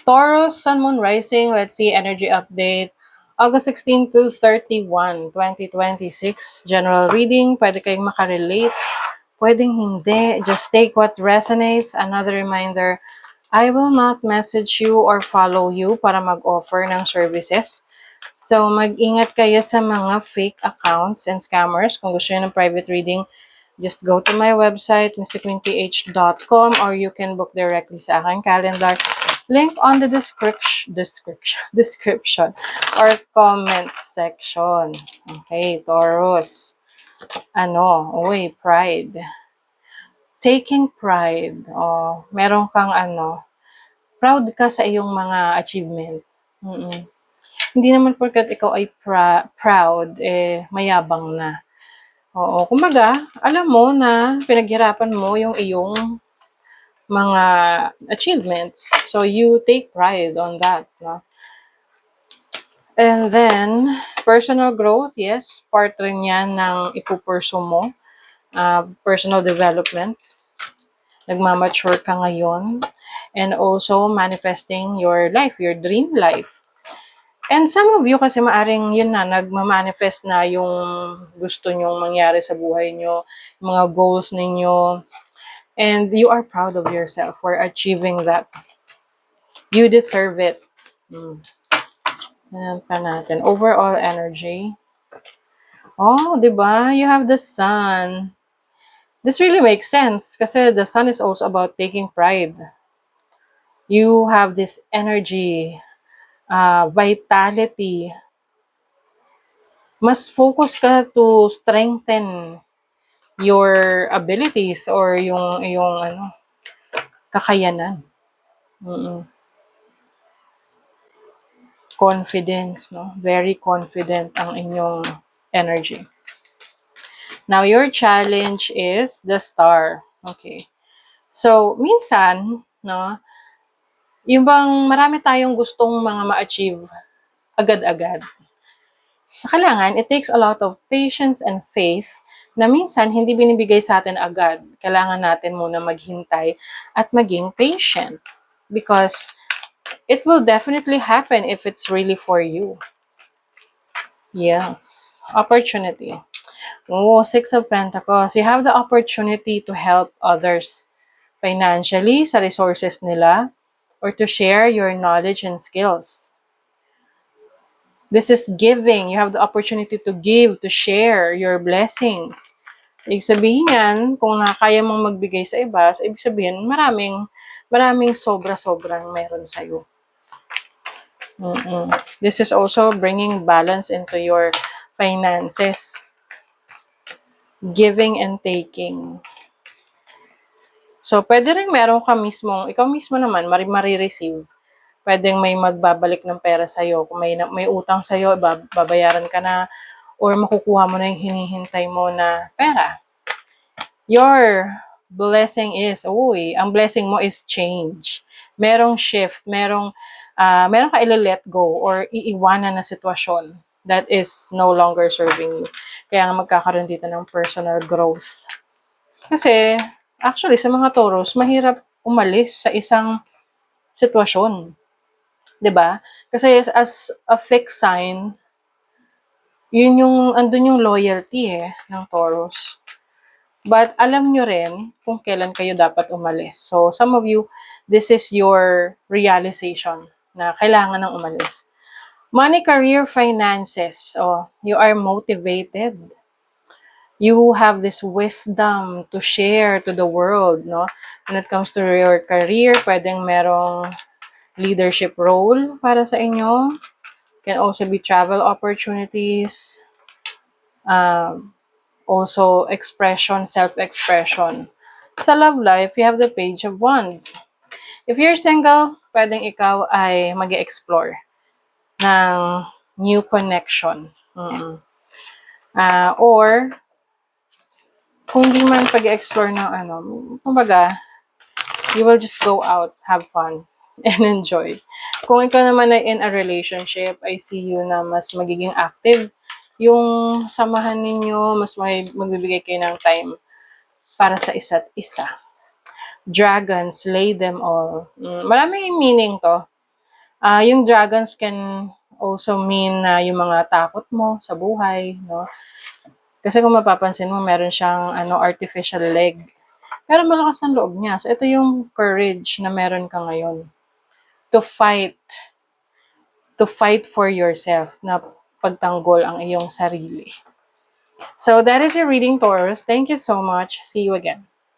Taurus, Sun, Moon, Rising. Let's see, energy update. August 16 to 31, 2026. General reading. Pwede kayong makarelate. Pwedeng hindi. Just take what resonates. Another reminder, I will not message you or follow you para mag-offer ng services. So, mag-ingat kayo sa mga fake accounts and scammers. Kung gusto nyo ng private reading, just go to my website, mysticqueenph.com, or you can book directly sa aking calendar. Link on the description or comment section. Okay, Taurus. Pride. Taking pride. Meron kang proud ka sa iyong mga achievement. Hindi naman porkat ikaw ay proud, mayabang na. Oo, kumbaga, alam mo na pinaghirapan mo yung iyong mga achievements. So, you take pride on that. No? And then, personal growth, yes, part rin yan ng ipupurso mo. Personal development. Nagmamature ka ngayon. And also, manifesting your life, your dream life. And some of you kasi maaring yun na, nagmamanifest na yung gusto nyong mangyari sa buhay nyo, mga goals ninyo, and you are proud of yourself for achieving that. You deserve it. Ayan pa natin. Overall energy. Diba? You have the sun. This really makes sense kasi the sun is also about taking pride. You have this energy, vitality. Mas focus ka to strengthen your abilities or yung kakayanan. Confidence, no? Very confident ang inyong energy. Now, your challenge is the star. Okay. So, minsan, no, yung bang marami tayong gustong mga ma-achieve agad-agad. Kailangan, it takes a lot of patience and faith na minsan hindi binibigay sa atin agad. Kailangan natin muna maghintay at maging patient because it will definitely happen if it's really for you. Yes. Opportunity. Six of Pentacles. You have the opportunity to help others financially sa resources nila or to share your knowledge and skills. This is giving. You have the opportunity to give, to share your blessings. Ibig sabihin yan, kung kaya mong magbigay sa iba, so ibig sabihin, maraming sobra-sobrang meron sa'yo. This is also bringing balance into your finances. Giving and taking. So, pwede rin meron ka mismo, ikaw mismo naman, marireceive. Pwedeng may magbabalik ng pera sa'yo. Kung may utang sa'yo, babayaran ka na, or makukuha mo na yung hinihintay mo na pera. Your blessing is, ang blessing mo is change. Merong shift, meron ka let go or iiwanan na sitwasyon that is no longer serving you. Kaya nga magkakaroon dito ng personal growth. Kasi, actually, sa mga Taurus, mahirap umalis sa isang sitwasyon. 'Di ba? Kasi as a fixed sign, andun yung loyalty ng Taurus. But alam nyo rin kung kailan kayo dapat umalis. So, some of you, this is your realization na kailangan ng umalis. Money, career, finances. You are motivated. You have this wisdom to share to the world, no? When it comes to your career, pwedeng merong leadership role para sa inyo. Can also be travel opportunities. Also expression, self-expression. Sa love life, you have the Page of Wands. If you're single, pwedeng ikaw ay mag-explore ng new connection. Or, kung di man pag-explore ng kumbaga, you will just go out, have fun, and enjoy. Kung ikaw naman ay in a relationship, I see you na mas magiging active yung samahan ninyo, mas magbibigay kayo ng time para sa isa't isa. Dragons, slay them all. Maraming meaning to. Yung dragons can also mean na yung mga takot mo sa buhay, no? Kasi kung mapapansin mo, meron siyang artificial leg. Pero malakas ang loob niya. So, ito yung courage na meron ka ngayon. To fight. To fight for yourself. Na pagtanggol ang iyong sarili. So, that is your reading, Taurus. Thank you so much. See you again.